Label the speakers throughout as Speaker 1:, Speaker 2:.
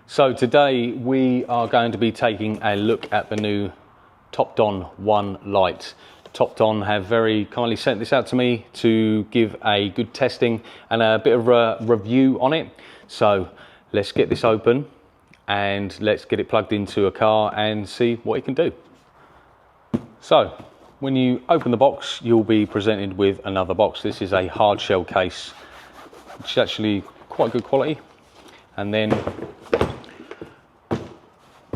Speaker 1: So today we are going to be taking a look at the new TOPDON ONE Lite. TOPDON have very kindly sent this out to me to give a good testing and a bit of a review on it. So let's get this open and let's get it plugged into a car and see what it can do. So when you open the box, you'll be presented with another box. This is a hard shell case, which is actually quite good quality. And then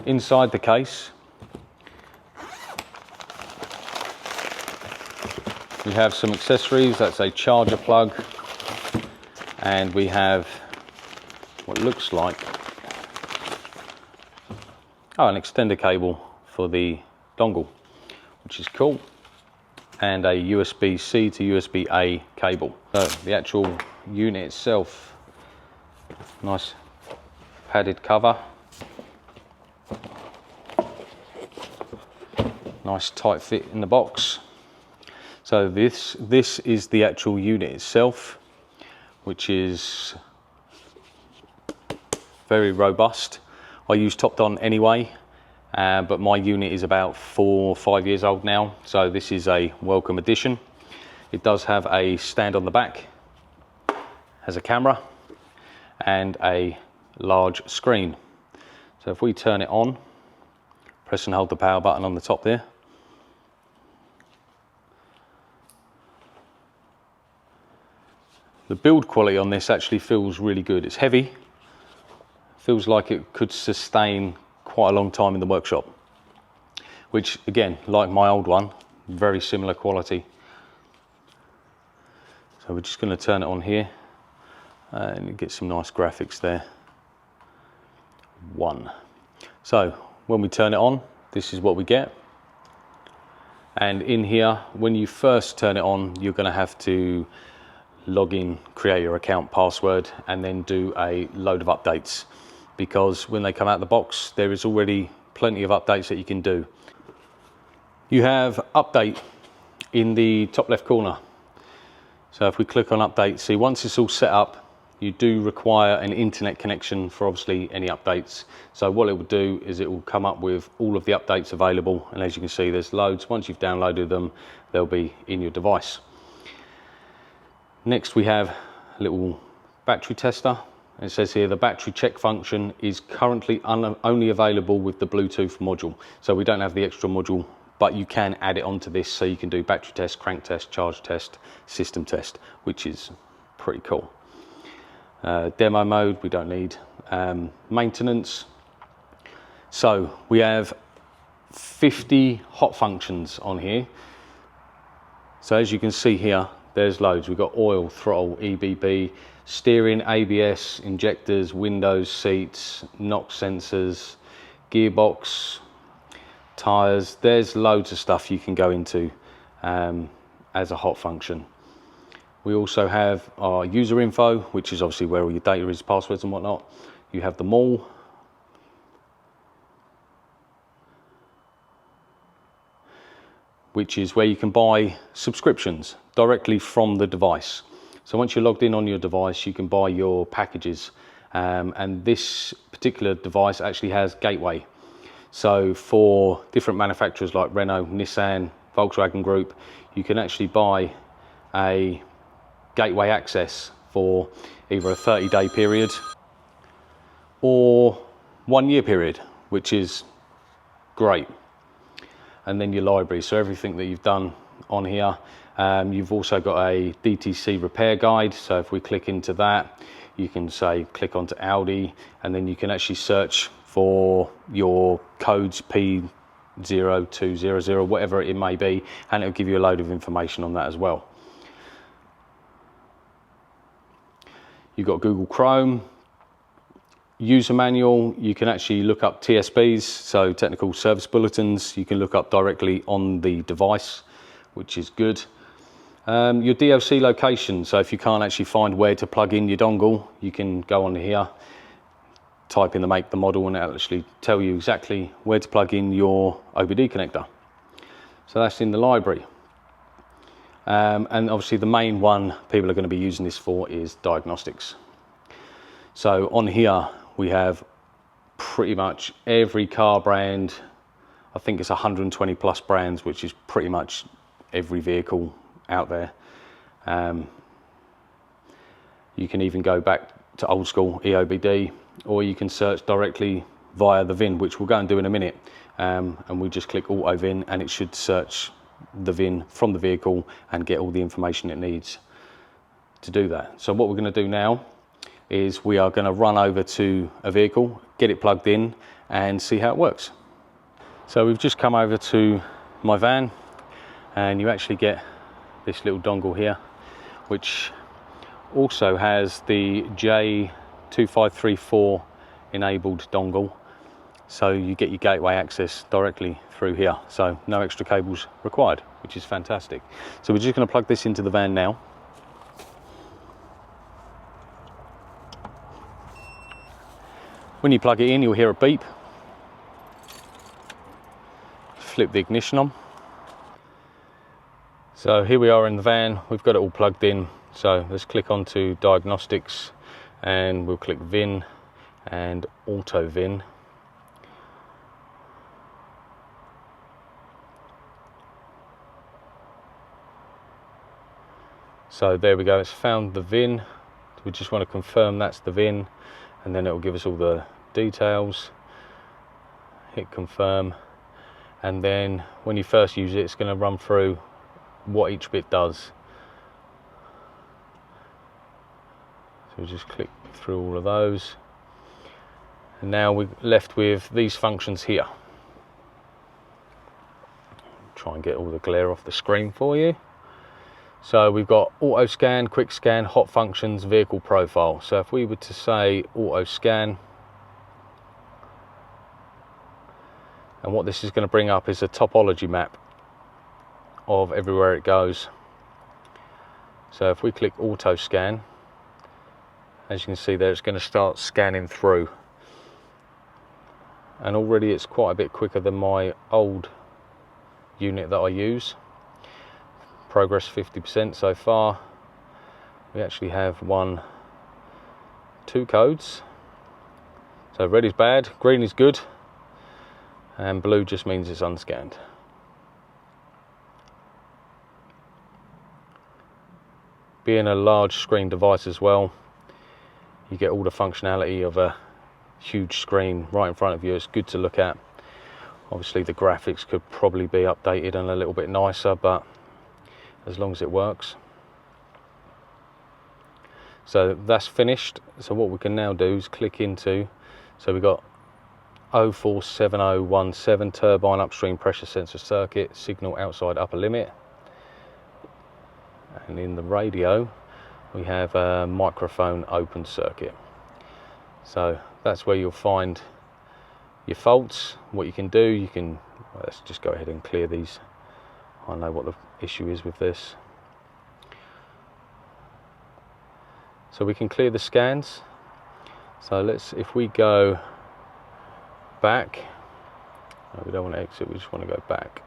Speaker 1: inside the case, we have some accessories. That's a charger plug, and we have what looks like an extender cable for the dongle, which is cool, and a USB-C to USB-A cable. So the actual unit itself, nice padded cover, nice tight fit in the box. So this is the actual unit itself, which is very robust. I use TOPDON anyway, but my unit is about 4 or 5 years old now, so this is a welcome addition. It does have a stand on the back, has a camera and a large screen. So if we turn it on, press and hold the power button on the top there, the build quality on this actually feels really good. It's heavy, feels like it could sustain quite a long time in the workshop, which again, like my old one, very similar quality. So we're just going to turn it on here and you get some nice graphics there. So when we turn it on, this is what we get. And in here, when you first turn it on, you're going to have to log in, create your account password, and then do a load of updates, because when they come out of the box, there is already plenty of updates that you can do. You have update in the top left corner. So if we click on update, see, once it's all set up, you do require an internet connection for obviously any updates. So what it will do is it will come up with all of the updates available, and as you can see, there's loads. Once you've downloaded them, they'll be in your device. Next we have a little battery tester. It says here the battery check function is currently only available with the Bluetooth module. So we don't have the extra module, but you can add it onto this, so you can do battery test, crank test, charge test, system test, which is pretty cool. Demo mode we don't need. Maintenance. So we have 50 hot functions on here. So as you can see here, there's loads. We've got oil, throttle, EBB, steering, ABS, injectors, windows, seats, knock sensors, gearbox, tires. There's loads of stuff you can go into as a hot function. We also have our user info, which is obviously where all your data is, passwords and whatnot. You have them all. Which is where you can buy subscriptions directly from the device. So once you're logged in on your device, you can buy your packages. And this particular device actually has gateway. So for different manufacturers like Renault, Nissan, Volkswagen Group, you can actually buy a gateway access for either a 30-day period or 1 year period, which is great. And then your library, so everything that you've done on here. You've also got a DTC repair guide, so if we click into that, you can say click onto Audi, and then you can actually search for your codes P0200, whatever it may be, and it'll give you a load of information on that as well. You've got Google Chrome, user manual. You can actually look up TSBs, so technical service bulletins. You can look up directly on the device, which is good. Your DLC location, so if you can't actually find where to plug in your dongle, you can go on here, type in the make, the model, and it'll actually tell you exactly where to plug in your OBD connector. So that's in the library. And obviously the main one people are going to be using this for is Diagnostics. So on here we have pretty much every car brand. I think it's 120 plus brands, which is pretty much every vehicle out there. You can even go back to old school EOBD, or you can search directly via the VIN, which we'll go and do in a minute. And we just click auto VIN and it should search the VIN from the vehicle and get all the information it needs to do that. So what we're going to do now is we are going to run over to a vehicle, get it plugged in and see how it works. So we've just come over to my van and you actually get this little dongle here, which also has the J2534 enabled dongle. So you get your gateway access directly through here. So no extra cables required, which is fantastic. So we're just going to plug this into the van now. When you plug it in, you'll hear a beep. Flip the ignition on. So here we are in the van, we've got it all plugged in. So let's click onto Diagnostics and we'll click VIN and Auto VIN. So there we go, it's found the VIN. We just want to confirm that's the VIN and then it will give us all the details. Hit confirm, and then when you first use it, it's going to run through what each bit does. So just click through all of those, and now we're left with these functions here. Try and get all the glare off the screen for you. So we've got auto scan, quick scan, hot functions, vehicle profile. So if we were to say auto scan, and what this is going to bring up is a topology map of everywhere it goes. So if we click auto scan, as you can see there, it's going to start scanning through. And already it's quite a bit quicker than my old unit that I use. Progress 50% so far. We actually have two codes. So red is bad, green is good, and blue just means it's unscanned. Being a large screen device as well, you get all the functionality of a huge screen right in front of you. It's good to look at. Obviously the graphics could probably be updated and a little bit nicer, but as long as it works. So that's finished. So what we can now do is click into, so we've got 047017 turbine upstream pressure sensor circuit, signal outside upper limit. And in the radio we have a microphone open circuit. So that's where you'll find your faults. What you can do, let's just go ahead and clear these. I know what the issue is with this. So we can clear the scans. So if we go back, no, we don't want to exit, we just want to go back.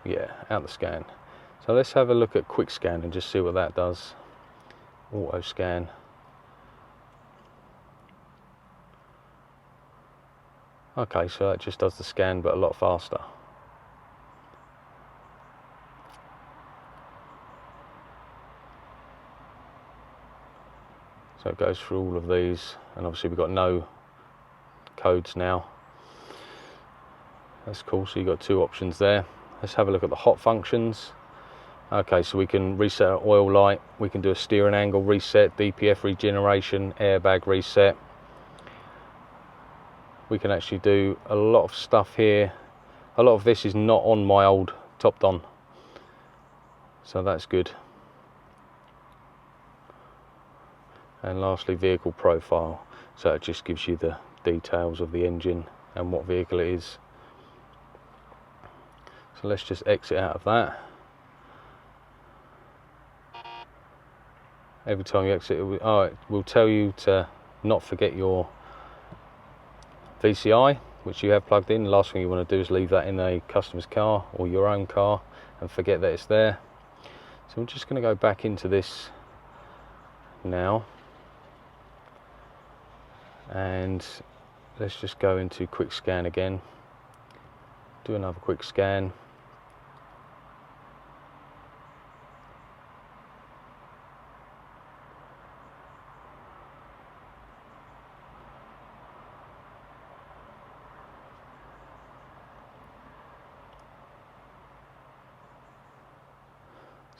Speaker 1: Yeah, out the scan. So let's have a look at quick scan and just see what that does. Auto scan. Okay, so that just does the scan but a lot faster. So it goes through all of these, and obviously we've got no codes now. That's cool, so you've got two options there. Let's have a look at the hot functions. Okay, so we can reset our oil light, we can do a steering angle reset, DPF regeneration, airbag reset. We can actually do a lot of stuff here. A lot of this is not on my old TOPDON, so that's good. And lastly, vehicle profile. So it just gives you the details of the engine and what vehicle it is. So let's just exit out of that. Every time you exit, it will tell you to not forget your VCI, which you have plugged in. The last thing you want to do is leave that in a customer's car or your own car and forget that it's there. So I'm just going to go back into this now, and let's just go into quick scan again, do another quick scan.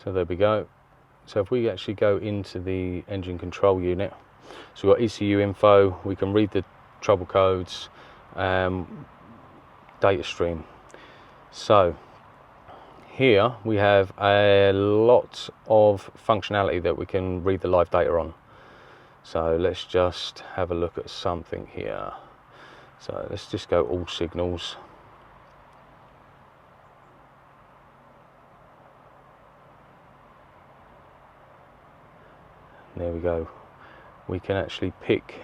Speaker 1: So there we go. So if we actually go into the engine control unit, so we've got ECU info, we can read the trouble codes, data stream. So here we have a lot of functionality that we can read the live data on. So let's just have a look at something here. So let's just go all signals. There we go. We can actually pick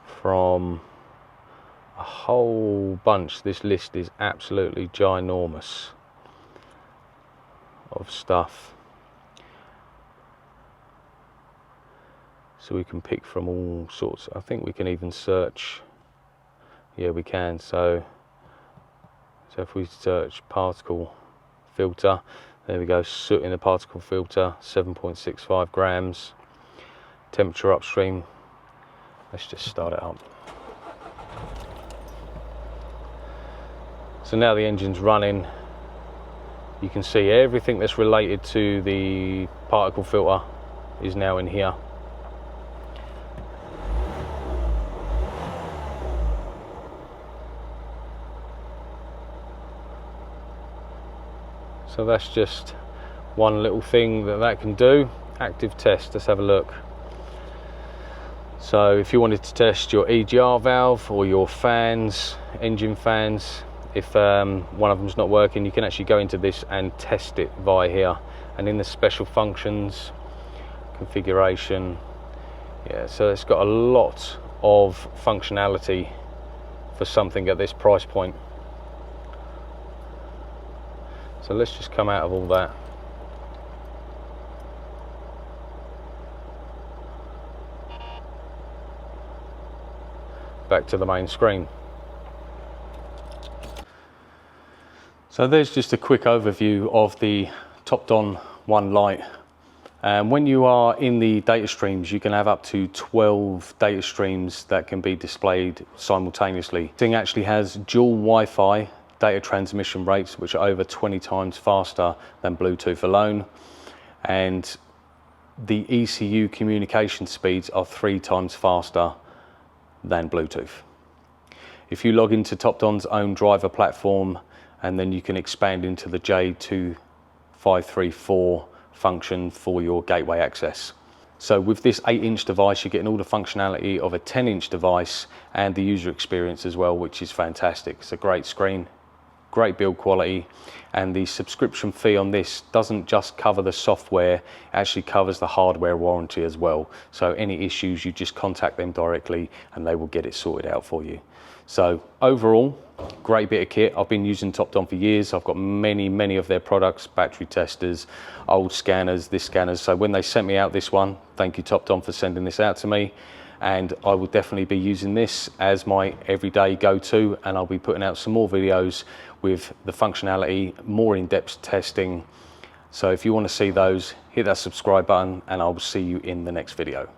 Speaker 1: from a whole bunch. This list is absolutely ginormous of stuff. So we can pick from all sorts. I think we can even search. Yeah, we can. So if we search particle filter, there we go, soot in the particle filter, 7.65 grams. Temperature upstream. Let's just start it up. So now the engine's running. You can see everything that's related to the particle filter is now in here. So that's just one little thing that can do. Active test, let's have a look. So if you wanted to test your EGR valve or your fans, engine fans, if one of them's not working, you can actually go into this and test it via here. And in the special functions, configuration, yeah, so it's got a lot of functionality for something at this price point. So let's just come out of all that. Back to the main screen. So there's just a quick overview of the TOPDON ONE Lite. When you are in the data streams, you can have up to 12 data streams that can be displayed simultaneously. This thing actually has dual Wi-Fi data transmission rates, which are over 20 times faster than Bluetooth alone, and the ECU communication speeds are 3 times faster than Bluetooth. If you log into TOPDON's own driver platform, and then you can expand into the J2534 function for your gateway access. So with this 8-inch device, you're getting all the functionality of a 10-inch device and the user experience as well, which is fantastic. It's a great screen, great build quality, and the subscription fee on this doesn't just cover the software, it actually covers the hardware warranty as well. So any issues, you just contact them directly and they will get it sorted out for you. So overall, great bit of kit. I've been using TOPDON for years. I've got many of their products, battery testers, old scanners, this scanners. So when they sent me out this one, thank you TOPDON for sending this out to me. And I will definitely be using this as my everyday go-to, and I'll be putting out some more videos with the functionality, more in-depth testing. So if you want to see those, hit that subscribe button and I will see you in the next video.